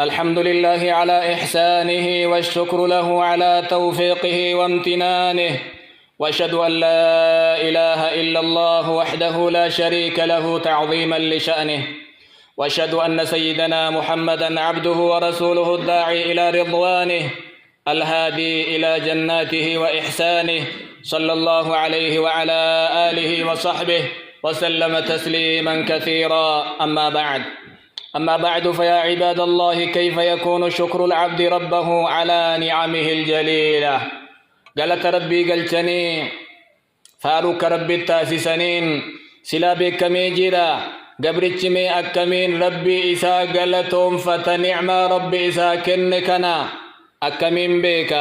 الحمد لله على إحسانه والشكر له على توفيقه وامتنانه، وأشهد أن لا إله إلا الله وحده لا شريك له تعظيما لشأنه، وأشهد أن سيدنا محمدا عبده ورسوله الداعي إلى رضوانه الهادي إلى جناته وإحسانه، صلى الله عليه وعلى آله وصحبه وسلم تسليما كثيرا. أما بعد فيا عباد الله، كيف يكون شكر العبد ربه على نعمه الجليلة؟ قالت ربي قلتني فاروك ربي التاسسنين سلا بكمي جرا قبرتش مي أكمين ربي إسا قلتهم فتنعم ربي إسا كنكنا أكمين بيك.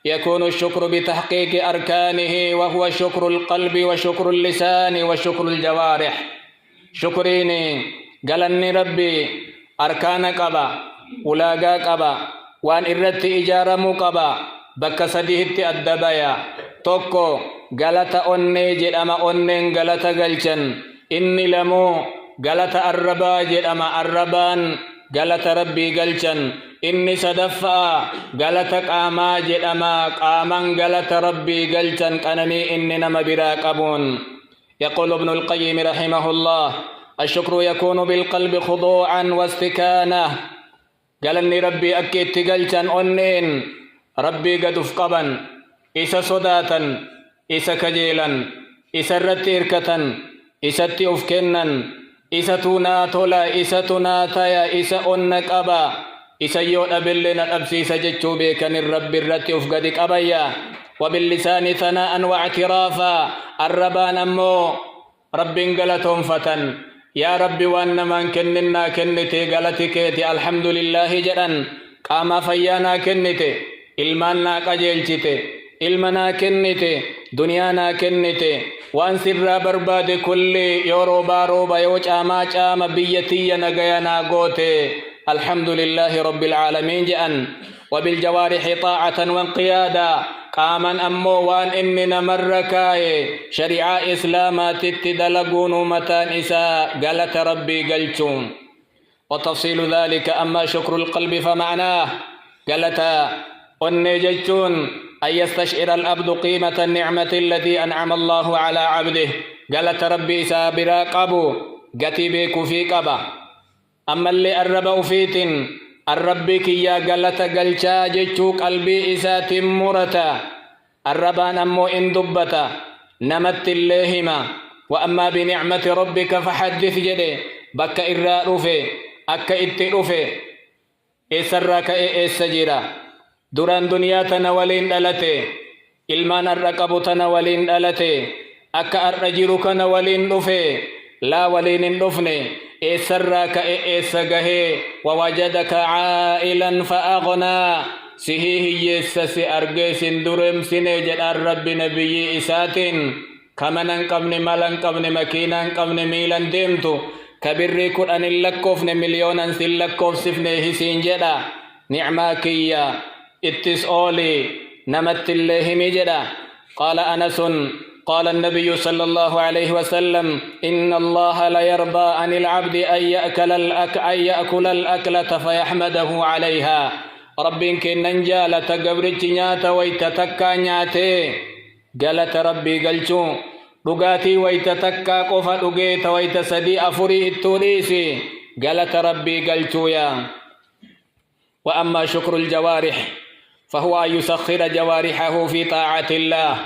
يكون الشكر بتحقيق أركانه، وهو شكر القلب وشكر اللسان وشكر الجوارح. شكريني قالني ربي أركان قبا ولاقا قبا وان إرت إجارمو قبا بك سديهت الدبايا توكو قالت أني جدأما أنين قالت قلشن إني لمو قالت الربا جدأما الربان قالت ربي قلشن إني صدفا قالت قاما جدأما قامان قالت ربي قلشن قنمي إني نما براقبون. يقول ابن القيم رحمه الله: الشكر يكون بالقلب خضوعا واستكانة. قالني ربي أكيد تقلشن أنين ربي قد افقبا إسا صداتا إسا كجيلا إسا رتيركة إسا تيوفكنا إسا تناتولا إسا تناتايا إسا أنكبا إسا يونا باللنا أبسيس جتشو بيكن الرب الرتيوف قد قبيا. وباللسان ثناء واعترافا الربان أمو رب قلتهم فتن يا ربي وأن من كننا كنتي قلتكيتي الحمد لله جدا. قام فيانا كنتي ilmaannaa qajeelchite, ilmanaa kennite, duniyaanaa kennite, waan sirraa barbaade kulli yoo roobaa rooba yoo caamaa caama biyya tiyya nagayanaa goote alhamdulillahi rabbil aalamiin jedhan. wabiljawaarixi xaacatan wanqiyaada qaaman ammoo waan inni namarra kaaye shari'aa islaamaatitti dalaguun mataan isaa galata rabbii galchuun. وتفصيل ذلك أما شكر القلب فمعناه galata ونجتون أن يستشعر الأبد قيمة النعمة التي أنعم الله على عبده. قالت ربي سابرا قبو قتيبك في قبا. أما اللي أربوا فيت الربك يا قالت قلشا جتشو قلبي إسات مرتا الربان أمو إن دبتا نمت الليهما. وأما بنعمة ربك فحدث جدي بك إرى رفي أك إترفي إسرك إسجرا duraan duniyaa tana waliin dhalate, ilmaan har'a qabu tana waliin dhalate, akka har'a jiru kana waliin dhufe, laa waliin hin dhufne, eessarraa ka'e eessa gahee, wawajadaka caa'ilan fa'aqnaa, sihii hiyyeessa si argee sin duremsine jedhaan rabbi nabiyyi isaatiin. kamana hin qabne, mala hin qabne, makiinaa hin qabne, miilan deemtu, ka birrii 10 hin lakkoofne, miliyoonan sin lakkoofsifne hisiin jedha. nicmaa kiyya اتس أولي نمت الله مجدا. قال أنس قال النبي صلى الله عليه وسلم: إن الله لا يرضى عن العبد أن يأكل الأكلة فيحمده عليها. رب كن ننجال تقبرت نيات ويتتكى نياتي قالت ربي قلتو رقاتي ويتتكى قفا رقيت ويتسدي أفري التوليسي قالت ربي قلتو يا. وأما شكر الجوارح فهو أن يسخر جوارحه في طاعة الله.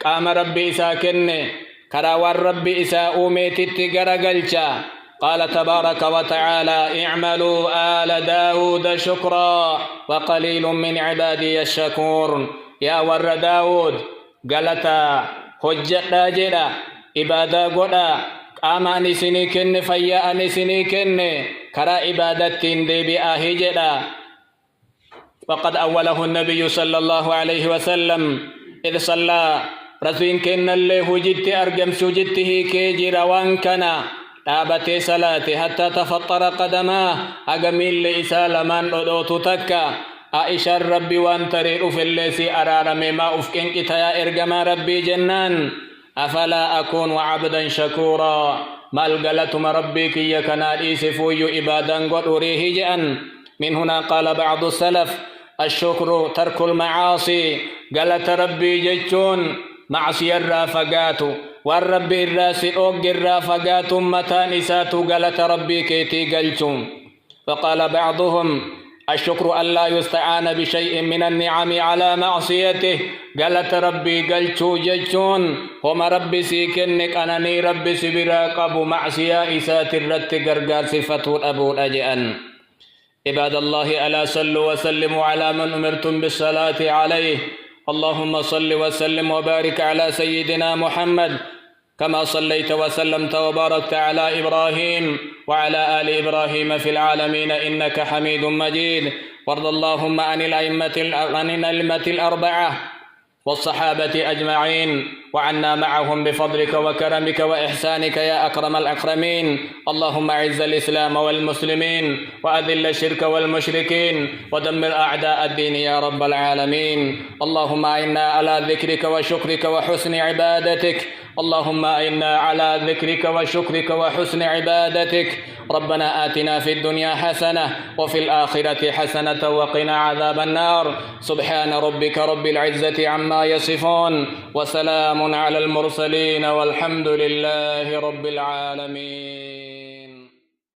قام ربي إسا كنه كراوان ربي إسا أوميتت قرقلشا. قال تبارك وتعالى: اعملوا آل داود شكرا وقليل من عبادي الشكور. يا ور داود قالتا حجة جدا إبادة قدا قام أنسني كن فيا أنسني كن كرا إبادة دي بآهي جدا. وقد أوله النبي صلى الله عليه وسلم إذ صلى رسول كن اللي هجت أرجم سجته كي روان كنا تابت صلاته حتى تفطر قدماه أجمل لإسال من أدوت تكا عائشة ربي وانتري في الليسي أرار مما أفكن كتايا إرجم ربي جنان أفلا أكون عبدا شكورا ما القلتم ربي كي يكنا إيسفوي إبادا قد أريه جأن من هنا قال بعض السلف: الشكر ترك المعاصي. قالت ربي جتون معصي الرافقات والرب الراس أوج الرافقات متى نسات. قالت ربي كيتي قلتم. فقال بعضهم: الشكر أن لا يستعان بشيء من النعم على معصيته. قالت ربي قلتو جتون هم ربي سيكنك أنني ربي سبراقب معصية إسات الرت قرقار صفة الأبو الأجأن. عباد الله، ألا صلوا وسلموا على من أمرتم بالصلاة عليه. اللهم صل وسلم وبارك على سيدنا محمد كما صليت وسلمت وباركت على إبراهيم وعلى آل إبراهيم في العالمين إنك حميد مجيد. وارض اللهم عن الأئمة الأربعة والصحابة أجمعين وعنا معهم بفضلك وكرمك وإحسانك يا أكرم الأكرمين. اللهم أعز الإسلام والمسلمين وأذل الشرك والمشركين ودمر أعداء الدين يا رب العالمين. اللهم أعنا على ذكرك وشكرك وحسن عبادتك. اللهم أعنا على ذكرك وشكرك وحسن عبادتك. ربنا آتنا في الدنيا حسنة وفي الآخرة حسنة وقنا عذاب النار. سبحان ربك رب العزة عما يصفون وسلام على المرسلين والحمد لله رب العالمين.